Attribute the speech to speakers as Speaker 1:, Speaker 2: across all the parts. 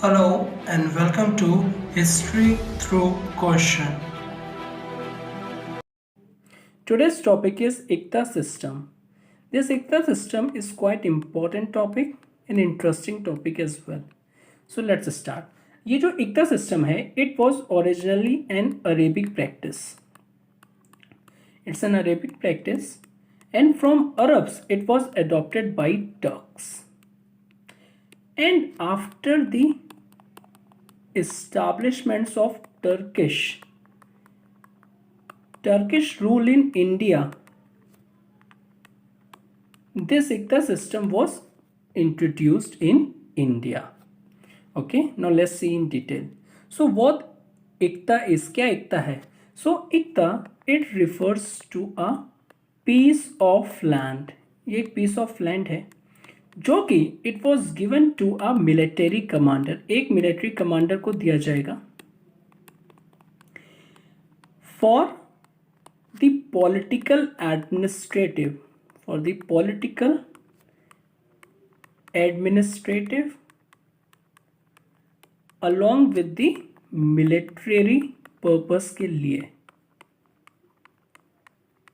Speaker 1: Hello and welcome to History Through Question.
Speaker 2: Today's topic is ICTA system. This ICTA system is quite important topic and interesting topic as well. So let's start. ये जो ICTA system है, it was originally an Arabic practice. It's an Arabic practice, and from Arabs it was adopted by Turks. And after the establishments of Turkish rule in India, this ICTA system was introduced in India. Okay, now let's see in detail. So what ICTA is? क्या ICTA है? So ICTA, it refers to a piece of land. ये एक piece of land है जो कि it was given to a military commander. एक military commander को दिया जाएगा for the political administrative along with the military purpose के लिए.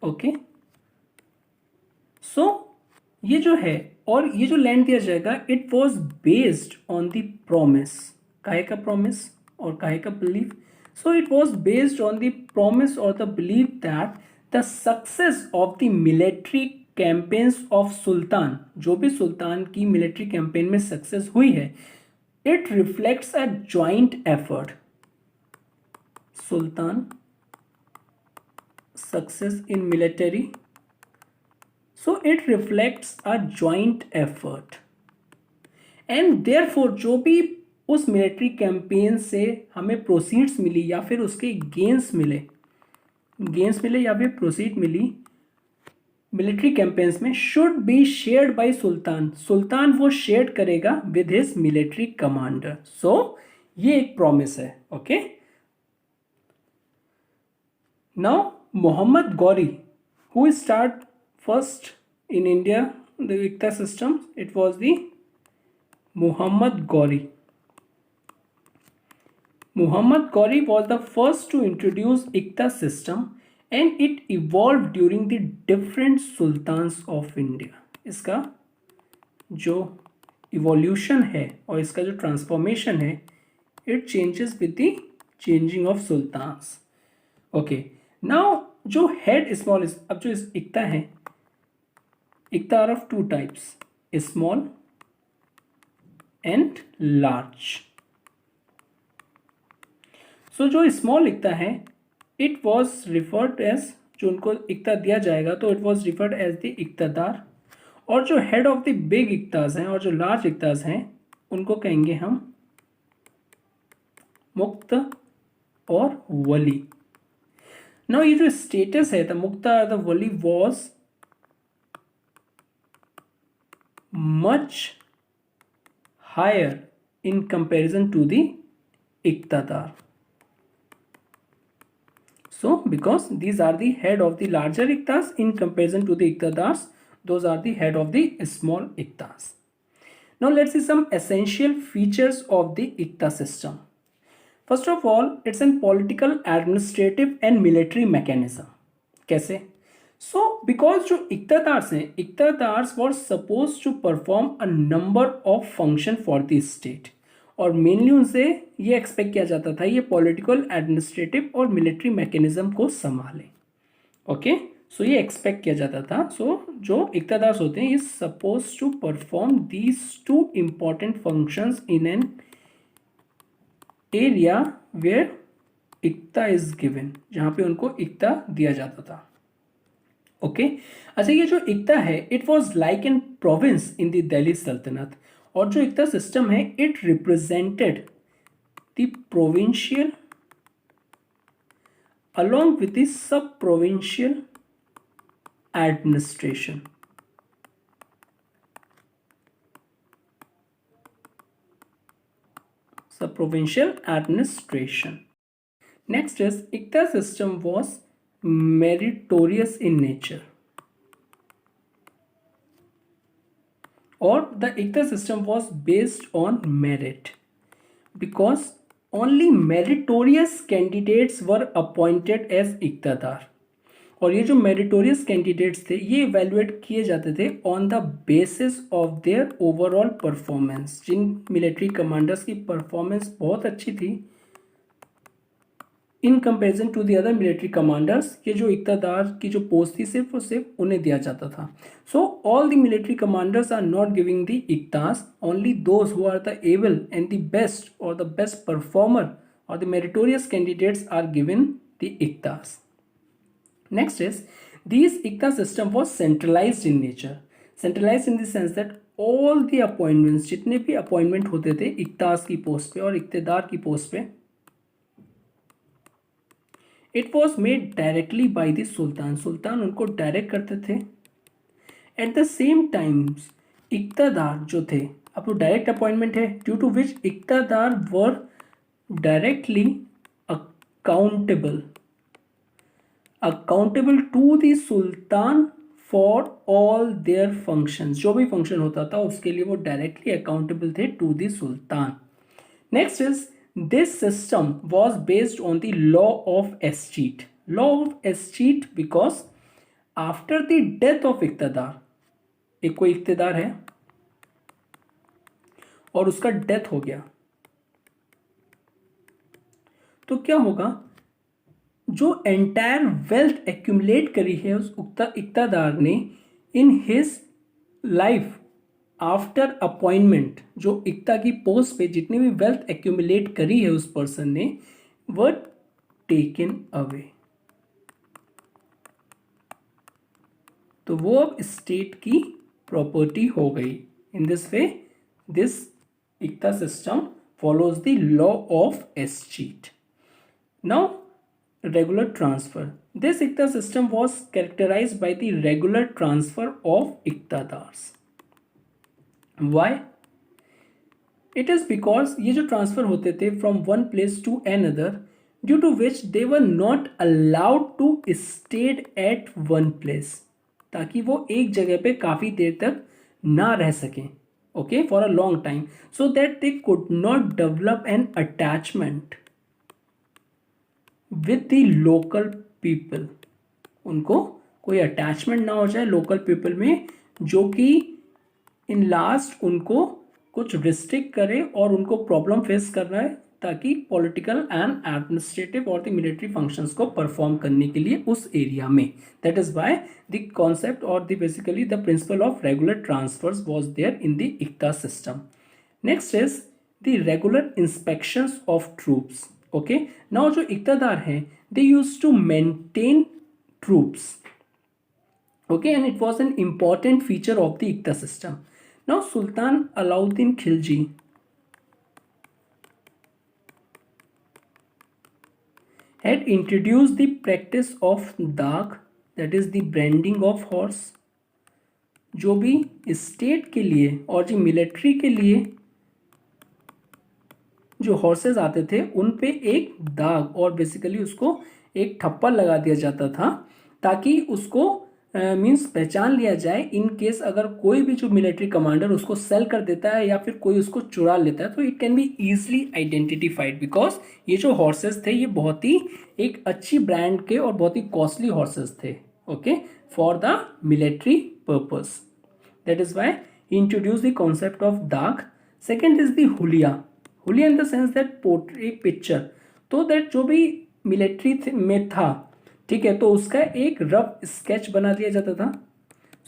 Speaker 2: ओके, सो ये जो है और ये जो लैंड दिया जाएगा, it was based on the promise. काहे का प्रॉमिस और काहे का believe? So it was based on the promise और the believe that the success of the military campaigns of sultan, जो भी सुल्तान की मिलिट्री कैंपेन में सक्सेस हुई है, it reflects a joint effort. Sultan success in military, so it reflects a joint effort, and therefore जो भी उस military campaign से हमें प्रोसीड्स मिली या फिर उसके गेन्स मिले या फिर प्रोसीड मिली मिलिट्री कैंपेन्स में, should be shared by sultan वो शेयर करेगा with his military commander. So ये एक प्रॉमिस है. Okay, now Muhammad Ghori, who start first in India the ICTA system? It was the Muhammad Ghori. Muhammad Ghori was the first to introduce ICTA system, and it evolved during the different sultans of India. इसका जो evolution है और इसका जो transformation है, it changes with the changing of sultans. Okay, now जो head small is, अब जो इस ICTA है, ICTA are of two types, small and large. So जो स्मॉल ICTA है, इट वॉज रिफर्ड एज, जो उनको ICTA दिया जाएगा तो it was referred as the iqtadar, और जो head of the big ICTAs हैं और जो लार्ज ICTAs हैं उनको कहेंगे हम मुक्त और वली. नाउ ये जो स्टेटस है द मुक्ता और the wali was much higher in comparison to the iqtadar. So because these are the head of the larger ICTAs in comparison to the iqtidars, those are the head of the small ICTAs. Now let's see some essential features of the ICTA system. First of all, it's a political, administrative and military mechanism. कैसे? So because जो इक्तदार्स हैं, इक्तदार्स were supposed to perform a number of function for the state. और mainly उनसे ये expect किया जाता था ये पॉलिटिकल, एडमिनिस्ट्रेटिव और मिलिट्री मैकेनिज्म को संभालें. ओके, सो ये एक्सपेक्ट किया जाता था. सो जो इक्तदार होते हैं, ये suppose to perform these two important functions in an area where ICTA is given, जहां पे उनको ICTA दिया जाता था. ओके, अच्छा, ये जो ICTA है, it was like an province in the Delhi सल्तनत. और जो ICTA सिस्टम है, it represented the provincial along with the sub-provincial administration. Sub-provincial administration. Next is ICTA system was meritorious in nature. or the ICTA system was based on merit. because only meritorious candidates were appointed as इक्तादार. और ये जो meritorious candidates थे ये evaluate किए जाते थे on the basis of their overall performance. जिन military commanders की परफॉर्मेंस बहुत अच्छी थी in comparison to the other military commanders, ये जो इक्तादार की जो पोस्ट थी सिर्फ और सिर्फ उन्हें दिया जाता था. So all the military commanders are not giving the iqtas, only those who are the able and the best और द बेस्ट परफॉर्मर और the meritorious candidates are given the iqtas. Next is, these ICTA system was centralized in nature. Centralized in the sense that all the appointments, जितने भी appointment होते थे इक्तास की post पे और इक्तेदार की पोस्ट पे, it was made directly by the सुल्तान. सुल्तान उनको डायरेक्ट करते थे. At the same time, इक्तादार जो थे, अब वो डायरेक्ट अपॉइंटमेंट है, due to which iqtadar were directly accountable to the sultan for all their functions. जो भी फंक्शन होता था उसके लिए वो डायरेक्टली अकाउंटेबल थे to the sultan. Next is, this system was based on the law of escheat. Law of escheat because after the death of iqtadar, एक कोई इक्तदार है और उसका डेथ हो गया, तो क्या होगा, जो एंटायर वेल्थ एक्यूमुलेट करी है उस इक्तादार ने in his life after appointment, जो इक्ता की पोस्ट पे जितनी भी वेल्थ एक्यूमुलेट करी है उस पर्सन ने, वो टेकन अवे. तो वो अब स्टेट की प्रॉपर्टी हो गई. In this way this iqta system follows the law of escheat. Now, regular transfer. This ICTA system was characterized by the regular transfer of iqtadars. Why? It is because ये जो transfer होते थे from one place to another, due to which they were not allowed to stay at one place, ताकि वो एक जगह पे काफ़ी देर तक ना रह सकें, okay, for a long time, so that they could not develop an attachment with the local people. उनको कोई अटैचमेंट ना हो जाए लोकल पीपल में, जो कि इन लास्ट उनको कुछ रिस्ट्रिक्ट करे और उनको प्रॉब्लम फेस कर रहा है, ताकि पॉलिटिकल एंड एडमिनिस्ट्रेटिव और द मिलिट्री फंक्शंस को परफॉर्म करने के लिए उस एरिया में. That is why the concept और the basically the principle of regular transfers was there in the iqta system. Next is the regular inspections of troops. Okay, now जो इक्तादार हैं they used to maintain troops, okay, and it was an important feature of the ICTA system. Now Sultan Alauddin Khilji had introduced the practice of दाग, that is the branding of horse. जो भी state के लिए और जो military के लिए जो हॉर्सेस आते थे उन पे एक दाग और बेसिकली उसको एक ठप्पा लगा दिया जाता था, ताकि उसको मींस पहचान लिया जाए इन केस अगर कोई भी जो मिलिट्री कमांडर उसको सेल कर देता है या फिर कोई उसको चुरा लेता है, तो it can be easily identified. Because ये जो हॉर्सेस थे ये बहुत ही एक अच्छी ब्रांड के और बहुत ही कॉस्टली हॉर्सेस थे, okay, for the military purpose. That is why he introduce the concept of दाग. सेकेंड इज द हुलिया. हुलिया इन the sense that portray picture, तो दैट जो भी मिलिट्री में था, ठीक है, तो उसका एक रफ स्केच बना दिया जाता था,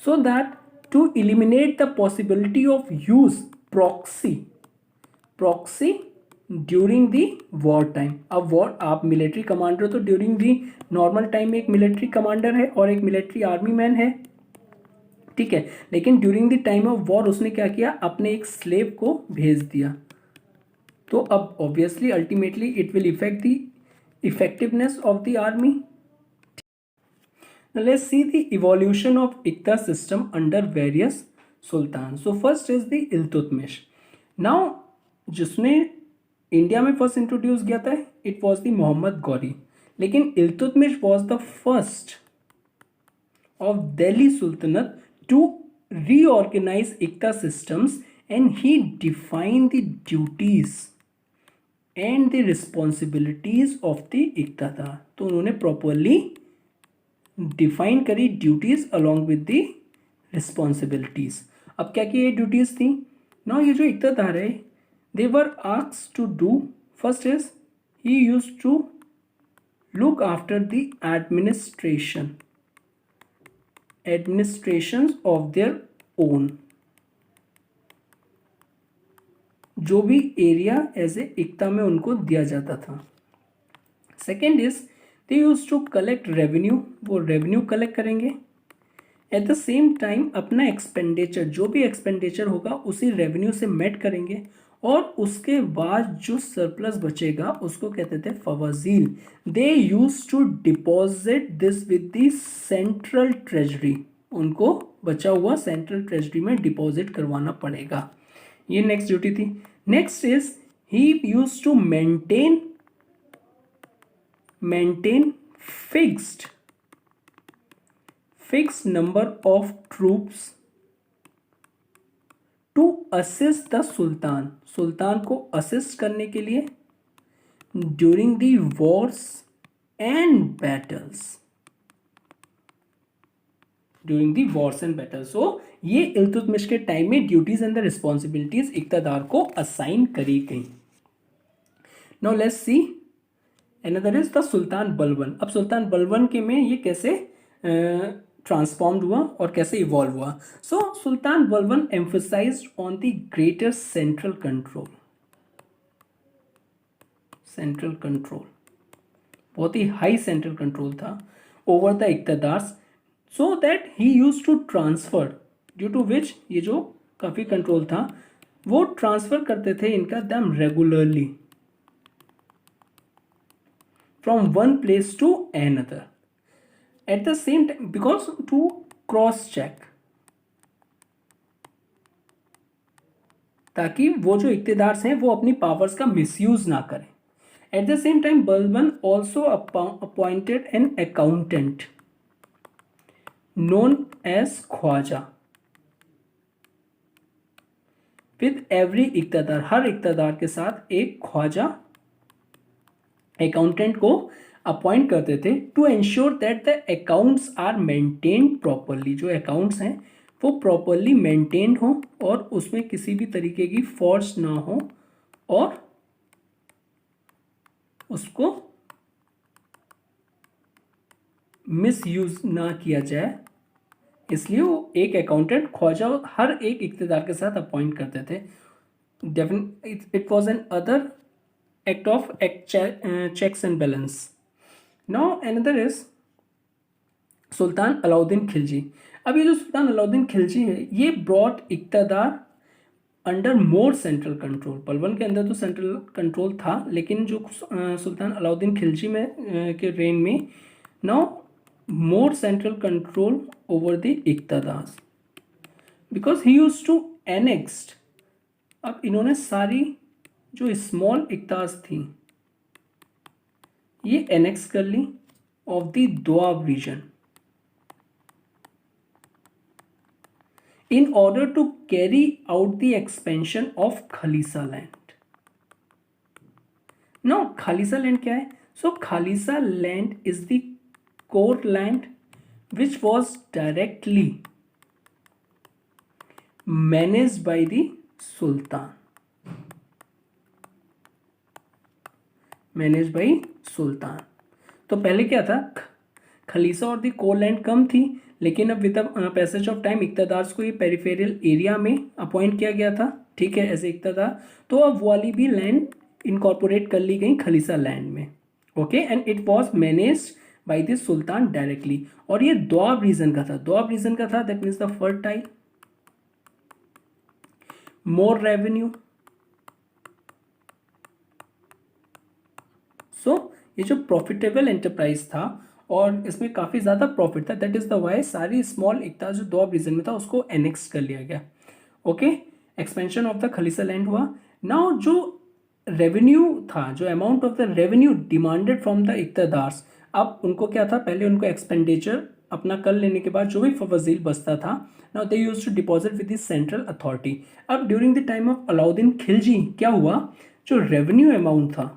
Speaker 2: so that to eliminate the possibility of use proxy during the war time. अब वॉर, आप मिलिट्री कमांडर तो ड्यूरिंग द नॉर्मल टाइम में एक मिलिट्री कमांडर है और एक मिलिट्री आर्मी मैन है, ठीक है, लेकिन during the time of war उसने क्या किया, अपने एक स्लेव को भेज दिया. तो अब obviously ultimately it will effect the effectiveness of the army. Now let's see the evolution of ICTA system under various sultans. So first is the Iltutmish. Now जिसने इंडिया में फर्स्ट इंट्रोड्यूस किया था it was the Mohammad Ghori, लेकिन Iltutmish was the first of Delhi Sultanat to reorganize ICTA systems and he defined the duties and the responsibilities of the iqtadar. तो उन्होंने properly define करी duties along with the responsibilities. अब क्या क्या ये ड्यूटीज थी? नाउ ये जो इक्तादार है, they were asked to do, first is he used to look after the administrations of their own, जो भी एरिया एज ए इक्ता में उनको दिया जाता था। Second is they use to collect revenue, वो रेवेन्यू कलेक्ट करेंगे। एट द सेम टाइम अपना एक्सपेंडिचर, जो भी एक्सपेंडिचर होगा उसी रेवेन्यू से मेट करेंगे, और उसके बाद जो सरप्लस बचेगा उसको कहते थे fawazil. They use to deposit this with the central treasury, उनको बचा हुआ सेंट्रल ट्रेजरी में डिपॉजिट करवाना पड़ेगा। ये नेक्स्ट ड्यूटी थी। Next is he use to maintain fixed number of troops to assist the sultan, सुल्तान को असिस्ट करने के लिए during the wars and battles, so ये इल्तुतमिश के टाइम में duties and the responsibilities iqtadar को असाइन करी गई। Now let's see another is the sultan Balban. अब सुल्तान बलबन के में ये कैसे ट्रांसफॉर्म्ड हुआ और कैसे इवॉल्व हुआ। So sultan Balban emphasised on the greater central control, बहुत ही हाई सेंट्रल कंट्रोल था over the iqtadars, so that he use to transfer, due to which ये जो काफ़ी कंट्रोल था वो ट्रांसफर करते थे इनका दम regularly from one place to another at the same time, because to cross check, ताकि वो जो इक्तदार्स हैं वो अपनी पावर्स का मिसयूज ना करें। At the same time Balban also appointed an accountant known as khwaja with every iqtadar, हर इक्तदार के साथ एक ख्वाजा अकाउंटेंट को अपॉइंट करते थे to ensure that the accounts are maintained properly, जो अकाउंट्स हैं वो प्रॉपरली मेंटेन्ड हो और उसमें किसी भी तरीके की फॉल्ट ना हो और उसको मिसयूज ना किया जाए। इसलिए वो एक अकाउंटेंट ख्वाजा हर एक इक्तदार के साथ अपॉइंट करते थे। It was an other act of checks and balance. Now another is sultan Alauddin Khilji. अब ये जो सुल्तान अलाउद्दीन खिलजी है ये brought iqtadar under more central control. Balban के अंदर तो सेंट्रल कंट्रोल था, लेकिन जो सुल्तान अलाउद्दीन खिलजी में के रेन में now more central control over the iqtadars because he used to annexed। अब इन्होंने सारी जो स्मॉल इक्तास थी ये एनेक्स कर ली of the Doab region in order to carry out the expansion of Khalisa land. now Khalisa land क्या है? so Khalisa land is the court land which was directly managed by the sultan, तो पहले क्या था, खलीसा और दी कोर लैंड कम थी, लेकिन अब with the passage of time iqtadars को ये पेरिफेरल एरिया में अपॉइंट किया गया था, ठीक है, एज ए इक्तदार। तो अब वाली भी लैंड इनकॉर्पोरेट कर ली गई खलीसा लैंड में, okay, and it was managed by the sultan directly. और ये दोआब रीजन का था, that means the fertile, more revenue. So ये जो प्रॉफिटेबल एंटरप्राइज था और इसमें काफ़ी ज़्यादा प्रॉफिट था, दैट इज़ द वाई सारी स्मॉल इक्ता जो दोआब रीजन में था उसको एनेक्स कर लिया गया, okay. Expansion of the Khalisa land हुआ। नाउ जो रेवेन्यू था, जो amount of the revenue demanded from the iqtadars, अब उनको क्या था, पहले उनको एक्सपेंडिचर अपना कर लेने के बाद जो भी फवाजील बचता था, now they used to deposit with the central authority. अब during the time of Alauddin Khilji क्या हुआ, जो रेवेन्यू अमाउंट था,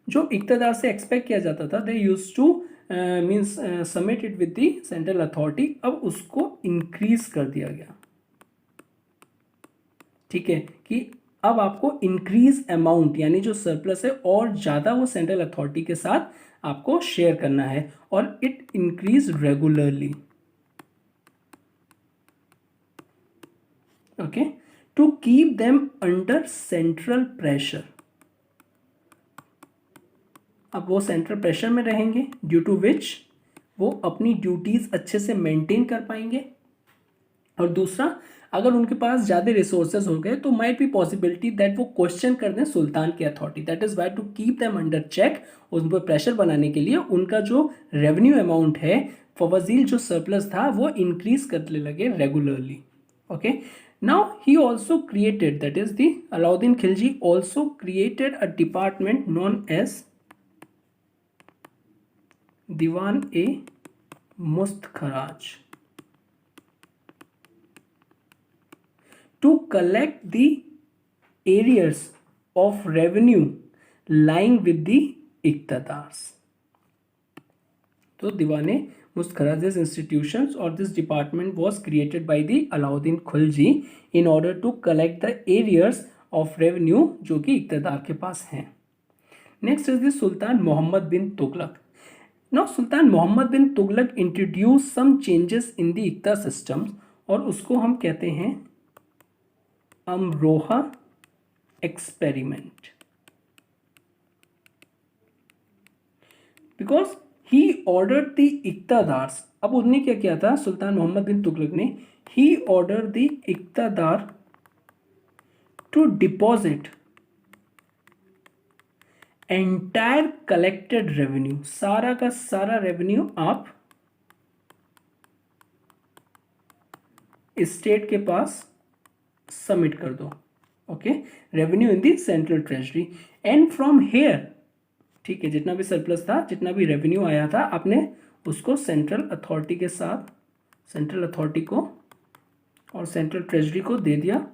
Speaker 2: जो इक़्तिदार से एक्सपेक्ट किया जाता था, दे used two means submit it with the central authority, अब उसको इंक्रीज कर दिया गया। ठीक है, कि अब आपको इंक्रीज अमाउंट यानी जो सरप्लस है और ज़्यादा वो सेंट्रल अथॉरिटी के साथ आपको शेयर करना है, और it increase regularly. Okay, to keep them under central pressure. अब वो सेंट्रल प्रेशर में रहेंगे, ड्यू टू विच वो अपनी ड्यूटीज अच्छे से मेंटेन कर पाएंगे। और दूसरा, अगर उनके पास ज़्यादा रिसोर्सेज हो गए तो माइट बी पॉसिबिलिटी दैट वो क्वेश्चन कर दें सुल्तान की authority. That is why to keep them under check, उन पर प्रेशर बनाने के लिए उनका जो रेवेन्यू अमाउंट है, फवाजील जो सरप्लस था, वो इंक्रीज करने लगे regularly. Okay, now he also created, that is the Alauddin Khilji also created a department known as Diwan e Mustakhraj to collect the arrears of revenue lying with the iqtidars. तो दीवाने मुस्तखराज institutions or this department was created by the Alauddin Khilji in order to collect the arrears of revenue जो कि इक़्तिदार के पास हैं. Next is the Sultan Muhammad bin Tughlaq. Now Sultan Muhammad bin Tughlaq introduced some changes in the इक़्ता system, और उसको हम कहते हैं Amroha experiment, because he order the iqtadars. अब उन्होंने क्या किया था, सुल्तान मोहम्मद बिन तुगलक ने, he order the iqtadar to deposit entire collected revenue, सारा का सारा रेवेन्यू आप स्टेट के पास सबमिट कर दो। Okay, revenue in the central treasury, and from here, ठीक है, जितना भी सरप्लस था, जितना भी रेवेन्यू आया था, आपने उसको सेंट्रल अथॉरिटी के साथ, सेंट्रल अथॉरिटी को और सेंट्रल ट्रेजरी को दे दिया,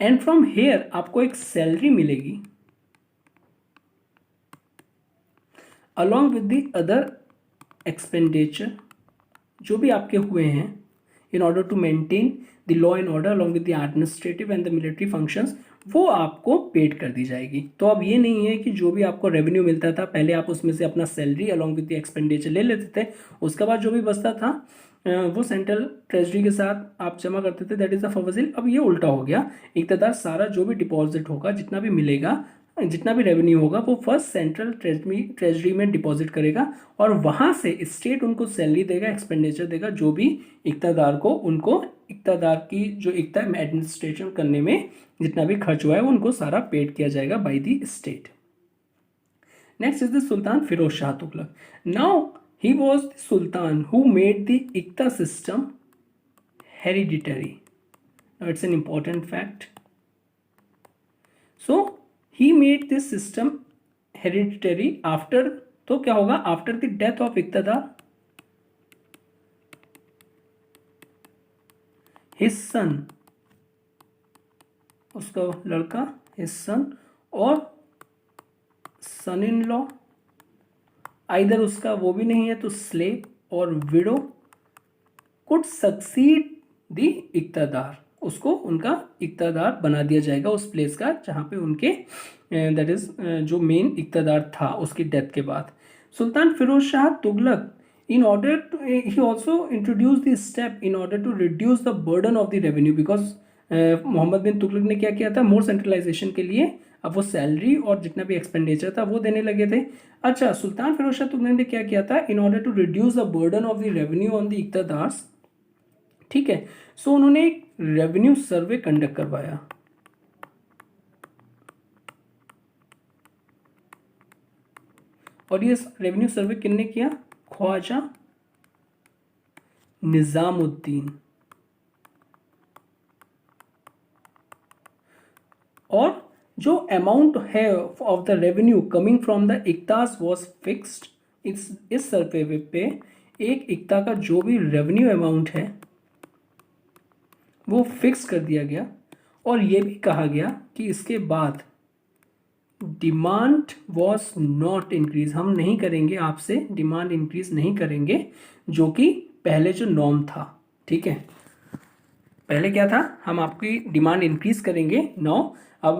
Speaker 2: एंड फ्रॉम हेयर आपको एक सैलरी मिलेगी along with the other expenditure जो भी आपके हुए हैं, in order to maintain the law and order along with the administrative and the military functions, वो आपको पेड कर दी जाएगी। तो अब ये नहीं है कि जो भी आपको रेवेन्यू मिलता था पहले आप उसमें से अपना salary along with the expenditure ले लेते थे, उसके बाद जो भी बचता था वो सेंट्रल ट्रेजरी के साथ आप जमा करते थे, दैट इज द फवाजील। अब ये उल्टा हो गया, इक़्तिदार सारा जो भी डिपॉजिट होगा, जितना भी मिलेगा, जितना भी रेवेन्यू होगा, वो फर्स्ट सेंट्रल ट्रेजरी में डिपॉजिट करेगा, और वहाँ से स्टेट उनको सैलरी देगा, एक्सपेंडिचर देगा, जो भी इक़्तिदार को, उनको इक़्तिदार की जो इक़्ता एडमिनिस्ट्रेशन करने में जितना भी खर्च हुआ है उनको सारा पेड किया जाएगा by the state. Next is the sultan Firoz Shah Tughlaq. Now he was the sultan who made the iqta system hereditary. It's an important fact. So he made this system hereditary after, तो क्या होगा, after the death of इक़्तिदार, his son, उसका लड़का, his son, और son in law, either उसका वो भी नहीं है तो slave और widow could succeed the इक़्तिदार, उसको उनका इक़्तिदार बना दिया जाएगा उस प्लेस का जहाँ पे उनके दैट इज जो मेन इक़्तिदार था उसकी डेथ के बाद। सुल्तान Firoz Shah Tughlaq in order to he also introduced the step in order to reduce the burden of the revenue, because Mohammad bin Tughlaq ने क्या किया था, मोर सेंट्रलाइजेशन के लिए अब वो सैलरी और जितना भी एक्सपेंडिचर था वो देने लगे थे। अच्छा, सुल्तान फिरोज शाह तुगलक ने क्या किया था, in order to reduce the burden of the revenue on the iqtadars, ठीक है, सो उन्होंने एक रेवेन्यू सर्वे कंडक्ट करवाया, और ये रेवेन्यू सर्वे किसने किया, ख्वाजा निजामुद्दीन, और जो अमाउंट है of the revenue coming from the iqtas was fixed. इस सर्वे पे एक इक्ता का जो भी रेवेन्यू अमाउंट है वो फिक्स कर दिया गया, और ये भी कहा गया कि इसके बाद डिमांड वॉज नॉट इंक्रीज, हम नहीं करेंगे आपसे डिमांड इंक्रीज नहीं करेंगे, जो कि पहले जो नॉर्म था। ठीक है, पहले क्या था, हम आपकी डिमांड इंक्रीज करेंगे। नो, अब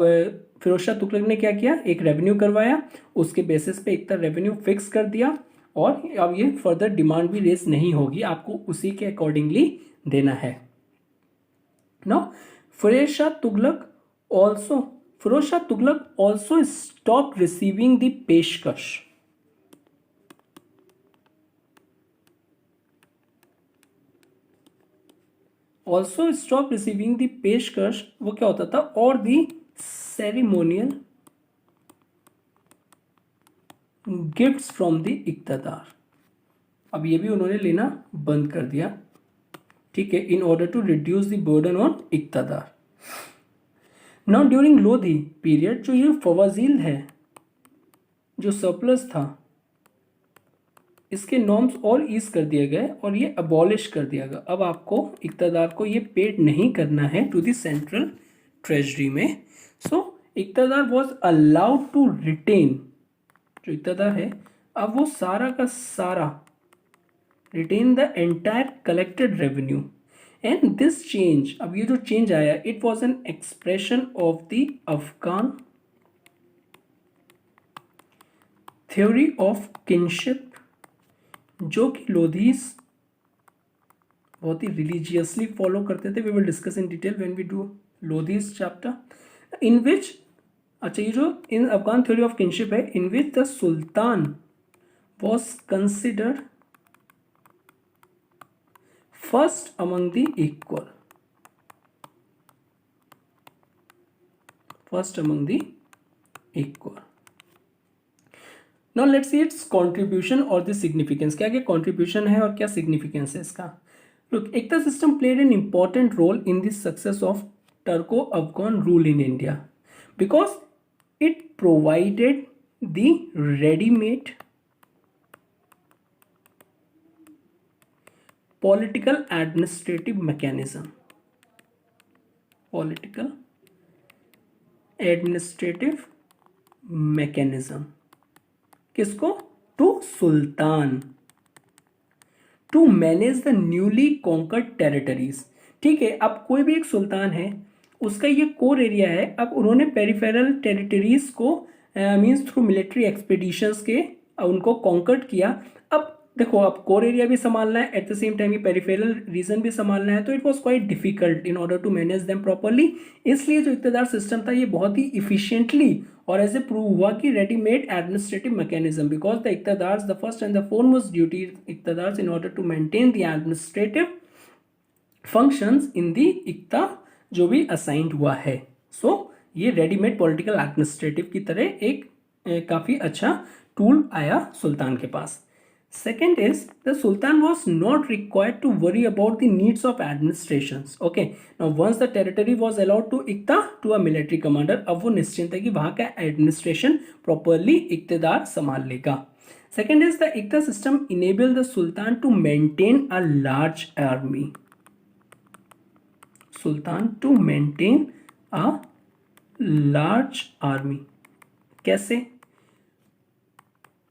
Speaker 2: फिरोज शाह तुगलक ने क्या किया, एक रेवेन्यू करवाया, उसके बेसिस पे एक तरह रेवेन्यू फिक्स कर दिया, और अब ये फर्दर डिमांड भी रेस नहीं होगी, आपको उसी के अकॉर्डिंगली देना है। No, Firoz Shah Tughlaq also stop receiving the peshkash. Also stop receiving the peshkash, वो क्या होता था, और the ceremonial gifts from the iqtadar. अब ये भी उन्होंने लेना बंद कर दिया। ठीक है, in order to reduce the burden on iqtadar. Now during Lodhi period, जो ये फवाजील है, जो सरप्लस था, इसके नॉर्म्स और ईज कर दिए गए और ये अबॉलिश कर दिया गया। अब आपको इक्तदार को ये पेड नहीं करना है टू द सेंट्रल ट्रेजरी में। So iqtadar was allowed to retain, जो इक्तदार है अब वो सारा का सारा retain the entire collected revenue. And this change, अब ये जो चेंज आया, it was an expression of the Afghan theory of kinship, जो कि लोधीस बहुत ही रिलीजियसली फॉलो करते थे। We will discuss in detail when we do Lodhis chapter, in which, अच्छा ये जो in Afghan theory of kinship है, in which the sultan was considered first among the equal, first among the equal. Now let's see its contribution और the significance. क्या क्या contribution है और क्या सिग्निफिकेंस है इसका। Look, iqta system played an important role in the success of Turko Afghan rule in India because it provided the readymade political administrative mechanism, political administrative mechanism, किसको, to sultan, to manage the newly conquered territories. ठीक है, अब कोई भी एक सुल्तान है, उसका ये कोर एरिया है, अब उन्होंने पेरिफेरल टेरिटरीज को मींस थ्रू मिलिट्री एक्सपीडिशंस के उनको कॉन्कर्ड किया। अब देखो, अब कोर एरिया भी संभालना है, एट द सेम टाइम ये पेरिफेरल रीजन भी संभालना है, तो it was quite difficult in order to manage them properly. इसलिए जो इक्तदार सिस्टम था ये बहुत ही इफिशिएंटली और ऐसे प्रूव हुआ कि readymade administrative mechanism, because the iqtadars the first and the foremost duty iqtadars in order to maintain the administrative functions in the iqta जो भी असाइंड हुआ है। सो ये रेडीमेड पॉलिटिकल एडमिनिस्ट्रेटिव की तरह एक काफ़ी अच्छा टूल आया सुल्तान के पास। Second is the Sultan was not required to worry about the needs of administrations. Okay, now once the territory was allowed to इक्ता to a military commander, अब वो निश्चिंत है कि वहाँ का एडमिनिस्ट्रेशन प्रॉपरली इक्तदार संभाल लेगा। Second is the इक्ता system enabled the Sultan to maintain a large army. Sultan to maintain a large army. कैसे?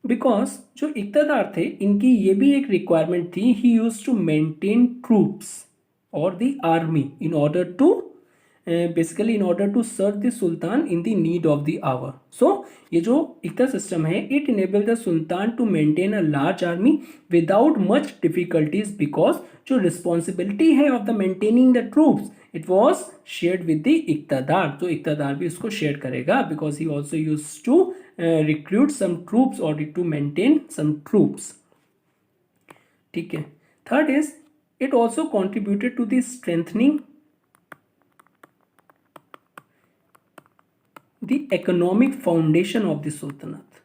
Speaker 2: बिकॉज जो इक्तदार थे इनकी ये भी एक रिक्वायरमेंट थी, he use to maintain troops और the army in order to basically in order to serve the sultan in the need of the hour. So ये जो इक्ता सिस्टम है, it enable the sultan to maintain a large army without much difficulties, because जो responsibility है of the maintaining the troops it was shared with the इक्तदार, तो इक्तदार भी उसको share करेगा, because he also use to recruit some troops or to maintain some troops. ठीक है। Third is it also contributed to the strengthening the economic foundation of the Sultanate.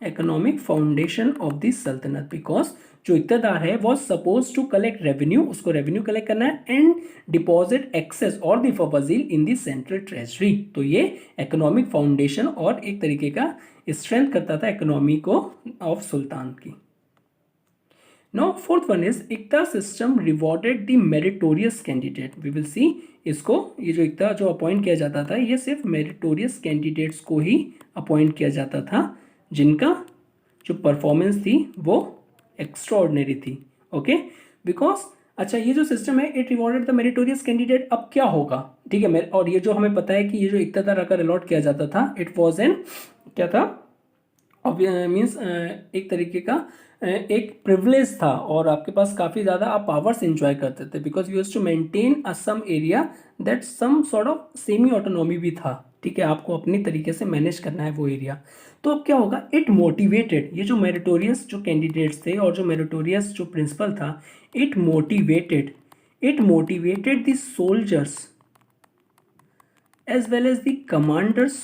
Speaker 2: Economic foundation of the Sultanat, because जो इक्तदार है was suppose to collect revenue, उसको revenue collect करना है and deposit excess और the fawazil in the central treasury. तो ये economic foundation और एक तरीके का स्ट्रेंथ करता था इकोनॉमी को ऑफ सुल्तान की। Now fourth one is iqta system rewarded the meritorious candidate. We will see इसको, ये जो इक्ता जो अपॉइंट किया जाता था ये सिर्फ मेरिटोरियस कैंडिडेट्स को ही अपॉइंट किया जाता था जिनका जो परफॉर्मेंस थी वो एक्स्ट्राऑर्डिनरी थी। ओके, बिकॉज अच्छा ये जो सिस्टम है it rewarded the meritorious candidate. अब क्या होगा, ठीक है, और ये जो हमें पता है कि ये जो इक्तदार अगर अलॉट किया जाता था इट वॉज एन क्या था, मीन्स एक तरीके का एक प्रिविलेज था और आपके पास काफ़ी ज़्यादा आप पावर्स एंजॉय करते थे, because you has to maintain a some area that some sort of semi autonomy भी था, ठीक है, आपको अपनी तरीके से मैनेज करना है वो एरिया। तो अब क्या होगा, इट मोटिवेटेड, ये जो मेरिटोरियस जो कैंडिडेट्स थे और जो मेरिटोरियस जो प्रिंसिपल था, it motivated the soldiers as well as the commanders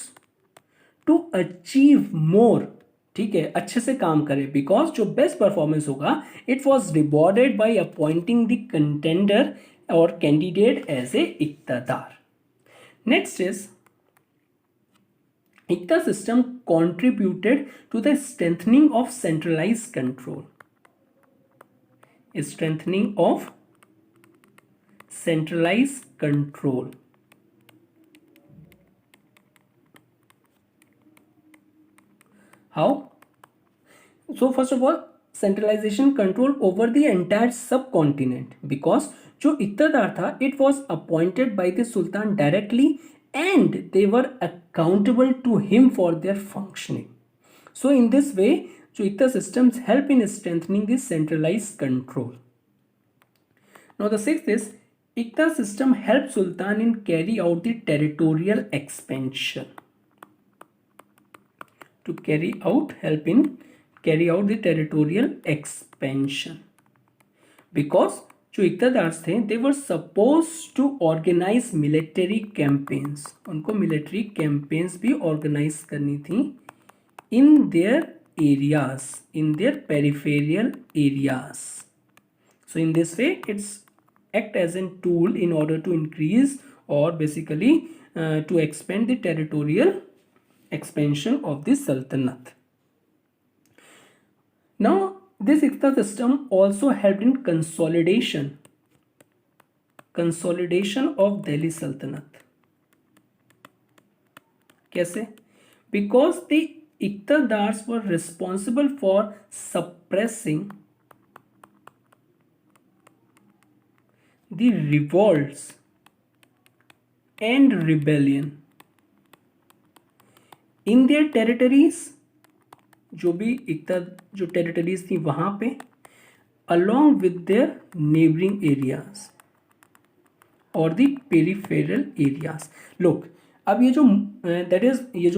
Speaker 2: to achieve more, ठीक है, अच्छे से काम करे, बिकॉज जो बेस्ट परफॉर्मेंस होगा it was rewarded by appointing the contender और candidate as a iqtadar. Next is iqta system contributed to the strengthening of centralized control. Strengthening of centralized control. How? So first of all, centralization control over the entire subcontinent, because जो इक्तदार था it was appointed by the sultan directly and they were accountable to him for their functioning. So in this way जो इक्ता systems help in strengthening the centralized control. Now the sixth is इक्ता system help sultan in carry out the territorial expansion. To help in carry out the territorial expansion, because जो इक्तदार्स थे they were suppose to organise military campaigns, उनको military campaigns भी organise करनी थी in their areas, in their peripheral areas. So in this way it's act as an tool in order to increase और basically to expand the territorial expansion of the Sultanate. Now, this Iqta system also helped in consolidation of Delhi Sultanate. कैसे? Because the Iqtadars were responsible for suppressing the revolts and rebellion in their territories, जो भी जो territories थी वहाँ पे, along with their neighbouring areas और the peripheral areas. Look, अब ये जो दैट इज ये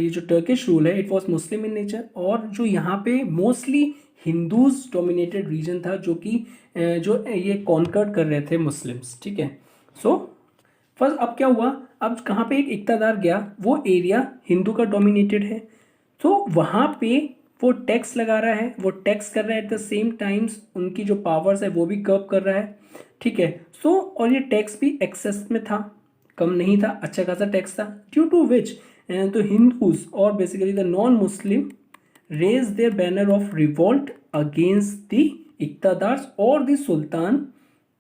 Speaker 2: जो टर्किश रूल है it was Muslim in nature, और जो यहाँ पे मोस्टली हिंदूज डोमिनेटेड रीजन था जो कि जो ये कॉन्कर्ड कर रहे थे मुस्लिम्स, ठीक है। सो फर्स्ट अब क्या हुआ, अब कहाँ पे एक इक्तदार गया, वो एरिया हिंदू का डोमिनेटेड है, तो वहाँ पे वो टैक्स लगा रहा है, वो टैक्स कर रहा है, एट द सेम टाइम्स उनकी जो पावर्स है वो भी कर्व कर रहा है, ठीक है। सो और ये टैक्स भी एक्सेस में था, कम नहीं था, अच्छा खासा टैक्स था, ड्यू टू विच तो हिंदूज और basically the non Muslim raise their banner of revolt against the iqtadars और द सुल्तान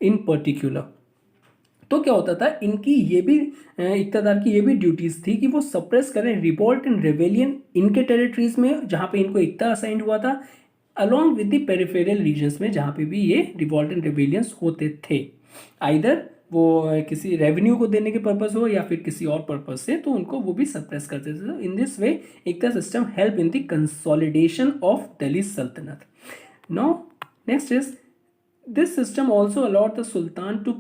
Speaker 2: इन पर्टिकुलर। तो क्या होता था, इनकी ये भी इक्तदार की ये भी ड्यूटीज थी कि वो सप्रेस करें रिवोल्ट एंड रेवेलियन इनके टेरिटरीज में जहाँ पे इनको इक्ता असाइंड हुआ था, along with the peripheral regions में जहाँ पे भी ये रिवोल्ट एंड रेवेलियंस होते थे, आइदर वो किसी रेवेन्यू को देने के पर्पस हो या फिर किसी और पर्पस से, तो उनको वो भी सप्रेस करते थे। In this way iqta system help in the consolidation of Delhi Sultanat. Now next is this system also allowed the sultan to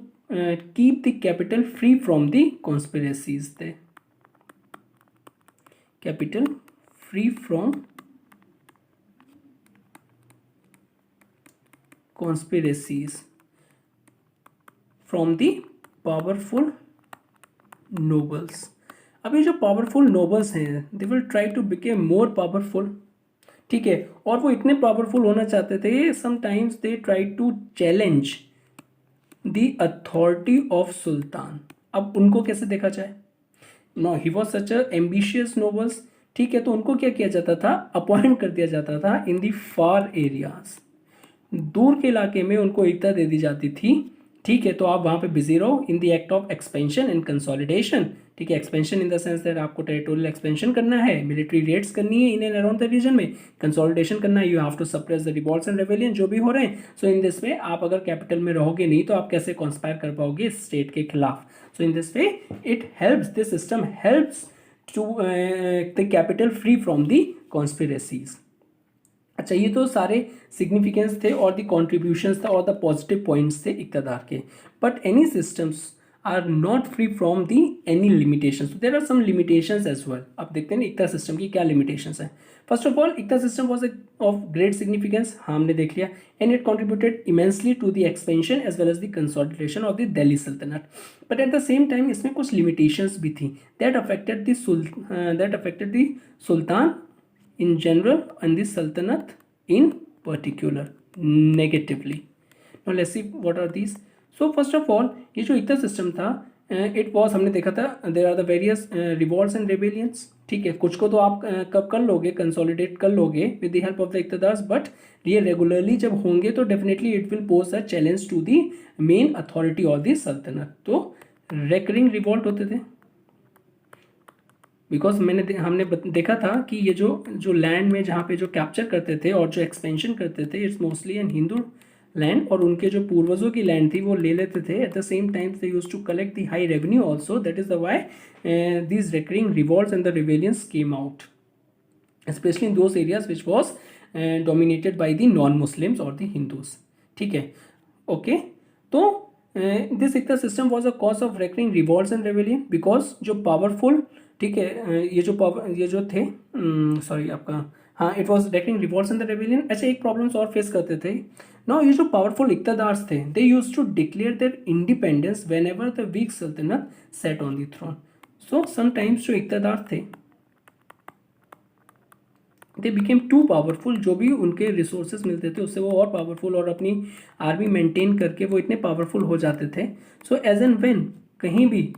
Speaker 2: keep the capital free from the conspiracies. The capital free from conspiracies from the powerful nobles. अब ये जो powerful nobles हैं they will try to become more powerful, ठीक है, और वो इतने powerful होना चाहते थे, sometimes they try to challenge the authority of sultan. अब उनको कैसे देखा जाए, no he was such a ambitious nobles, ठीक है, तो उनको क्या किया जाता था, अपॉइंट कर दिया जाता था इन दी फार एरियाज, दूर के इलाके में उनको एकता दे दी जाती थी, ठीक है, तो आप वहाँ पे बिजी रहो in the act of expansion and consolidation, ठीक है, expansion in the sense that आपको टेरिटोरियल एक्सपेंशन करना है, मिलिट्री रेड्स करनी है in and around the region में, कंसोलिडेशन करना है, you have to suppress the revolts and rebellion जो भी हो रहे हैं। सो इन दिस वे आप अगर कैपिटल में रहोगे नहीं तो आप कैसे कॉन्स्पायर कर पाओगे स्टेट के खिलाफ। So in this way it helps, this system helps to the capital free from the conspiracies. अच्छा, ये तो सारे सिग्निफिकेंस थे और द कॉन्ट्रीब्यूशंस था और द पॉजिटिव पॉइंट्स थे इक़्तिदार के, but any systems are not free from the any limitations, there are some limitations as well. अब देखते हैं इक़्तिदार सिस्टम की क्या लिमिटेशंस हैं। First of all, iqtadar system was of great significance, हमने देख लिया, and it contributed immensely to the expansion as well as the consolidation of the Delhi Sultanat, but at the same time इसमें कुछ लिमिटेशंस भी थी that affected the sultan in general and the sultanate in particular negatively. Now let's see what are these. So first of all, ये जो इक्ता system था, it was, हमने देखा था, there are the various revolts and rebellions, ठीक है, कुछ को तो आप कब कर लोगे, कंसोलिडेट कर लोगे with the help of the iqtadars, but ये रेगुलरली जब होंगे तो definitely it will pose a challenge to the main authority of the Sultanat. तो रेकरिंग रिवॉल्ट होते थे, बिकॉज हमने देखा था कि ये जो लैंड में जहाँ पे जो कैप्चर करते थे और जो एक्सपेंशन करते थे, it's mostly an Hindu land, और उनके जो पूर्वजों की लैंड थी वो ले लेते थे। At the same time they used to collect the high revenue also, that is the why these recurring revolts and the rebellions came out, specially in those areas which was dominated by the non Muslims और the Hindus, ठीक है, okay. तो this iqta system was a cause of recurring revolts and rebellion, because जो powerful, ठीक है, ये जो थे, सॉरी आपका, हाँ, it was recurring revolts and the rebellion. ऐसे एक प्रॉब्लम्स और फेस करते थे। नाउ ये जो पावरफुल इक्तदार्स थे, they use to declare their independence whenever the weak saltanat set on the throne. So sometimes जो इक्तदार थे, दे बिकेम टू पावरफुल, जो भी उनके रिसोर्सेज मिलते थे उससे वो और पावरफुल, और अपनी आर्मी मेंटेन करके वो इतने पावरफुल हो जाते थे। सो एज एंड व्हेन कहीं भी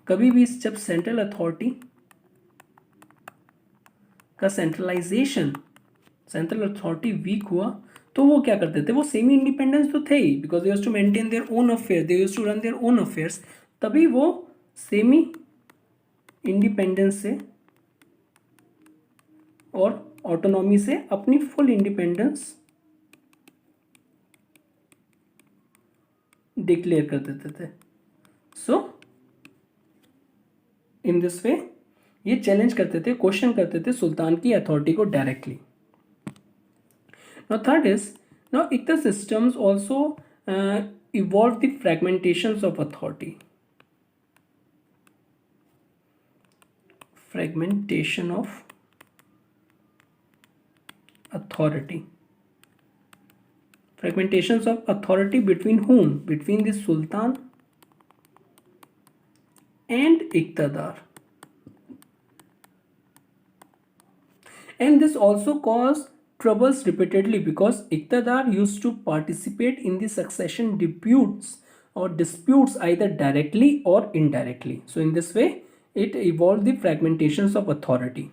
Speaker 2: कभी भी जब सेंट्रल अथॉरिटी का सेंट्रल अथॉरिटी वीक हुआ तो वो क्या करते थे, वो सेमी इंडिपेंडेंस तो थे ही, because they used to maintain their own affair, they used to run their own affairs, तभी वो सेमी इंडिपेंडेंस से और ऑटोनॉमी से अपनी फुल इंडिपेंडेंस डिक्लेयर कर देते थे। सो इन दिस वे ये चैलेंज करते थे, क्वेश्चन करते थे सुल्तान की अथॉरिटी को directly. Now third is, now iqta systems also evolve the fragmentations of authority, fragmentation of authority, fragmentations of authority between whom, between the sultan and iqtadar, and this also caused troubles repeatedly because iqtadar used to participate in the succession disputes either directly or indirectly. So in this way it evolved the fragmentations of authority.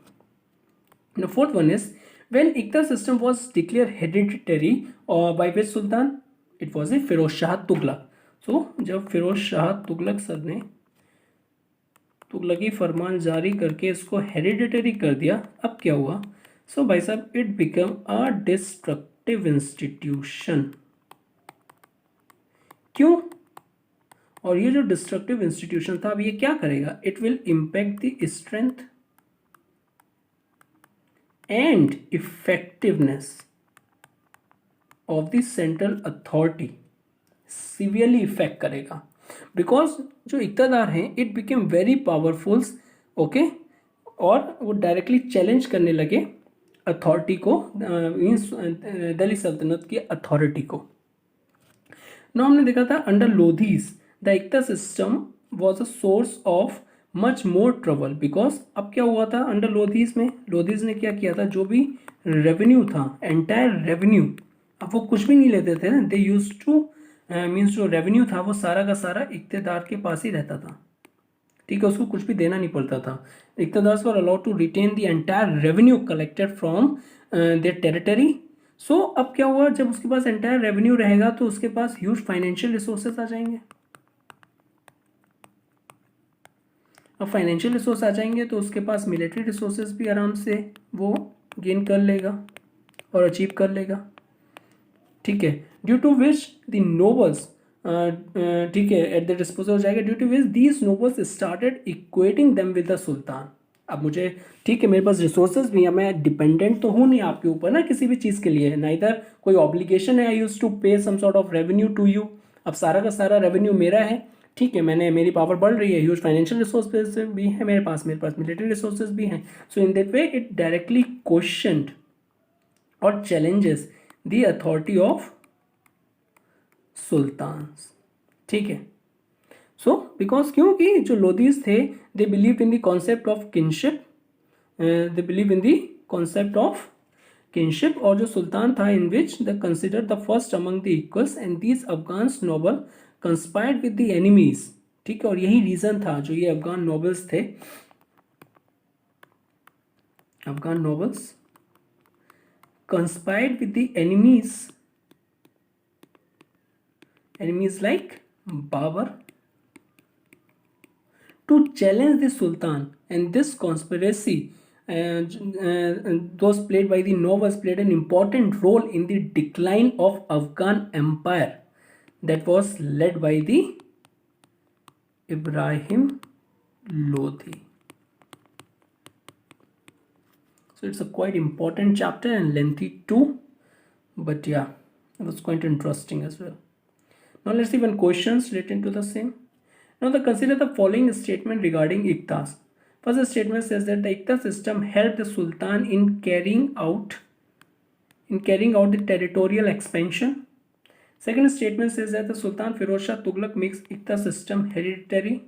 Speaker 2: Now fourth one is, when Iqta system was declared hereditary by which sultan, it was a Firoz Shah Tughlaq. So जब Firoz Shah Tughlaq sir ने तुगलकी फरमान जारी करके इसको hereditary कर दिया, अब क्या हुआ, सो भाई साहब it become a destructive institution. क्यों? और ये जो डिस्ट्रक्टिव इंस्टीट्यूशन था, अब ये क्या करेगा, it will impact the strength and effectiveness of the central authority, severely effect करेगा, बिकॉज जो इक्तदार हैं it became very powerful, okay, और वो डायरेक्टली चैलेंज करने लगे अथॉरिटी को, मीन्स दिल्ली सल्तनत की अथॉरिटी को। ना हमने देखा था under Lodhis the iqta system was a source of much more trouble because अब क्या हुआ था अंडर लोधीज में, लोधीज ने क्या किया था, जो भी रेवेन्यू था, एंटायर रेवेन्यू, अब वो कुछ भी नहीं लेते थे ना, दे यूज टू मीन्स जो रेवेन्यू था वो सारा का सारा इक्तेदार के पास ही रहता था, ठीक है, उसको कुछ भी देना नहीं पड़ता था। Iqtadars were allowed to retain the entire revenue collected from their territory. So अब क्या हुआ, जब उसके पास एंटायर रेवेन्यू रहेगा तो उसके पास ह्यूज फाइनेंशियल रिसोर्सेज आ जाएंगे। अब फाइनेंशियल रिसोर्स आ जाएंगे तो उसके पास मिलिट्री रिसोर्सेज भी आराम से वो गेन कर लेगा और अचीव कर लेगा, ठीक है, due to which the nobles, ठीक है, एट द डिस्पोजल हो जाएगा, due to which these nobles started equating them with the sultan. अब मुझे, ठीक है, मेरे पास रिसोर्सेज भी है, मैं डिपेंडेंट तो हूँ नहीं आपके ऊपर ना किसी भी चीज़ के लिए, ना इधर कोई ऑब्लिगेशन है आई use to pay some sort of revenue to you. अब सारा का सारा रेवेन्यू मेरा है, ठीक है, मैंने, मेरी पावर बढ़ रही है, ह्यूज फाइनेंशियल रिसोर्सेज भी है मेरे पास मिलिट्री रिसोर्सेज भी हैं। So in that way it directly questioned और challenges the authority of sultans, ठीक है। सो बिकॉज क्योंकि जो लोधीज थे they believe in the concept of kinship, they believe in the concept of kinship, और जो सुल्तान था in which the consider the first among the equals and these Afghans noble conspired with the enemies, ठीक है, और यही reason था जो ये अफगान नोबल्स थे, Afghan nobles conspired with the enemies like Babur to challenge the Sultan, and this conspiracy those played by the nobles played an important role in the decline of Afghan empire that was led by the Ibrahim Lodhi. So it's a quite important chapter and lengthy too, but yeah, it was quite interesting as well. Now let's see one questions related to the same. Now consider the following statement regarding Iqtas. First statement says that the Iqta system helped the Sultan in carrying out the territorial expansion. Second statement says that the Sultan Firoz Shah Tughlaq makes Iqta system hereditary.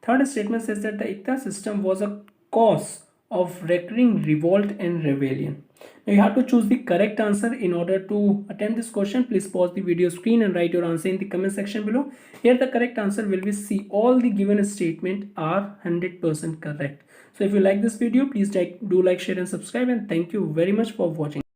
Speaker 2: Third statement says that the Iqta system was a cause of recurring revolt and rebellion. Now you have to choose the correct answer. In order to attempt this question, please pause the video screen and write your answer in the comment section below. Here the correct answer will be C. All the given statement are 100% correct. So if you like this video, please do like, share and subscribe, and thank you very much for watching.